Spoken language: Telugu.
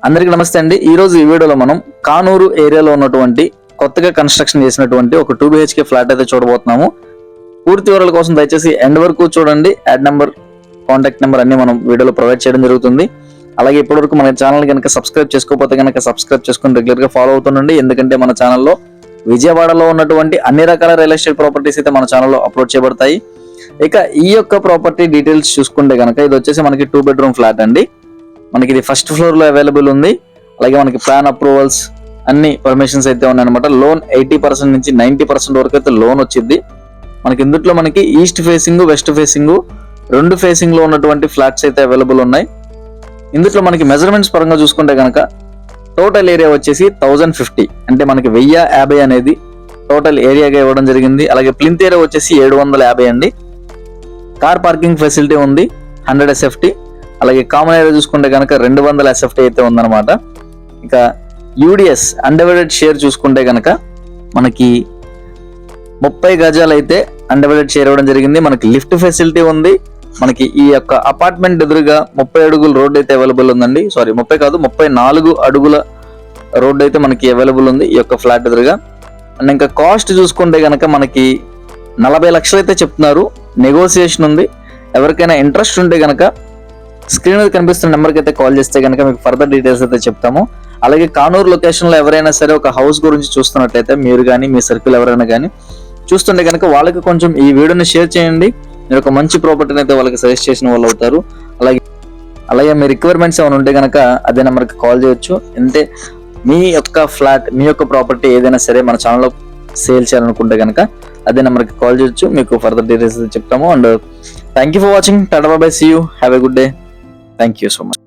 అందరికీ నమస్తే అండి. ఈ రోజు ఈ వీడియోలో మనం కానూరు ఏరియాలో ఉన్నటువంటి కొత్తగా కన్స్ట్రక్షన్ చేసినటువంటి ఒక 2 BHK ఫ్లాట్ అయితే చూడబోతున్నాము. పూర్తి వివరాల కోసం దయచేసి ఎండ్ వరకు చూడండి. యాడ్ నెంబర్, కాంటాక్ట్ నెంబర్ అన్ని మనం వీడియోలో ప్రొవైడ్ చేయడం జరుగుతుంది. అలాగే ఇప్పటివరకు మన ఛానల్ కనుక సబ్స్క్రైబ్ చేసుకోకపోతే కనుక సబ్స్క్రైబ్ చేసుకుని రెగ్యులర్ గా ఫాలో అవుతుండండి. ఎందుకంటే మన ఛానల్లో విజయవాడలో ఉన్నటువంటి అన్ని రకాల రియల్ ఎస్టేట్ ప్రాపర్టీస్ అయితే మన ఛానల్లో అప్లోడ్ చేయబడతాయి. ఇక ఈ యొక్క ప్రాపర్టీ డీటెయిల్స్ చూసుకుంటే కనుక ఇది వచ్చేసి మనకి 2 bedroom ఫ్లాట్ అండి. మనకి ఇది ఫస్ట్ ఫ్లోర్ లో అవైలబుల్ ఉంది. అలాగే మనకి ప్లాన్ అప్రూవల్స్ అన్ని పర్మిషన్స్ అయితే ఉన్నాయన్నమాట. లోన్ 80% నుంచి 90% వరకు అయితే లోన్ వచ్చింది. మనకి ఇందులో మనకి east facing, west facing 2 facing లో ఉన్నటువంటి ఫ్లాట్స్ అయితే అవైలబుల్ ఉన్నాయి. ఇందులో మనకి మెజర్మెంట్స్ పరంగా చూసుకుంటే కనుక టోటల్ ఏరియా వచ్చేసి 1050, అంటే మనకి 1050 అనేది టోటల్ ఏరియాగా ఇవ్వడం జరిగింది. అలాగే ప్లింత్ ఏరియా వచ్చేసి 750 అండి. కార్ పార్కింగ్ ఫెసిలిటీ ఉంది 100 SFT. అలాగే కామన్ ఏరియా చూసుకుంటే కనుక 200 SFT అయితే ఉందన్నమాట. ఇక UDS అన్డివైడెడ్ షేర్ చూసుకుంటే కనుక మనకి 30 గజాలు అయితే అన్డివైడెడ్ షేర్ ఇవ్వడం జరిగింది. మనకి లిఫ్ట్ ఫెసిలిటీ ఉంది. మనకి ఈ యొక్క అపార్ట్మెంట్ ఎదురుగా 30 అడుగుల రోడ్ అయితే అవైలబుల్ ఉందండి. 30 కాదు 34 అడుగుల రోడ్ అయితే మనకి అవైలబుల్ ఉంది ఈ యొక్క ఫ్లాట్ ఎదురుగా. అండ్ ఇంకా కాస్ట్ చూసుకుంటే కనుక మనకి 40 లక్షలు అయితే చెప్తున్నారు. నెగోసియేషన్ ఉంది. ఎవరికైనా ఇంట్రెస్ట్ ఉంటే కనుక స్క్రీన్ మీద కనిపిస్తున్న నెంబర్కి అయితే కాల్ చేస్తే కనుక మీకు ఫర్దర్ డీటెయిల్స్ అయితే చెప్తాము. అలాగే కానూరు లొకేషన్ లో ఎవరైనా సరే ఒక హౌస్ గురించి చూస్తున్నట్లయితే మీరు కానీ మీ సర్కిల్ ఎవరైనా కానీ చూస్తుంటే కనుక వాళ్ళకి కొంచెం ఈ వీడియోని షేర్ చేయండి. మీరు ఒక మంచి ప్రాపర్టీని అయితే వాళ్ళకి సజెస్ట్ చేసిన వాళ్ళు అవుతారు. అలాగే మీ రిక్వైర్మెంట్స్ ఏమైనా ఉంటే కనుక అదే నెంబర్కి కాల్ చేయొచ్చు. అంటే మీ యొక్క ఫ్లాట్, మీ యొక్క ప్రాపర్టీ ఏదైనా సరే మన ఛానల్లో సేల్ చేయాలనుకుంటే కనుక అదే నెంబర్కి కాల్ చేయొచ్చు. మీకు ఫర్దర్ డీటెయిల్స్ చెప్తాము. And thank you for watching. Tata bye bye, see you, have a good day. Thank you so much.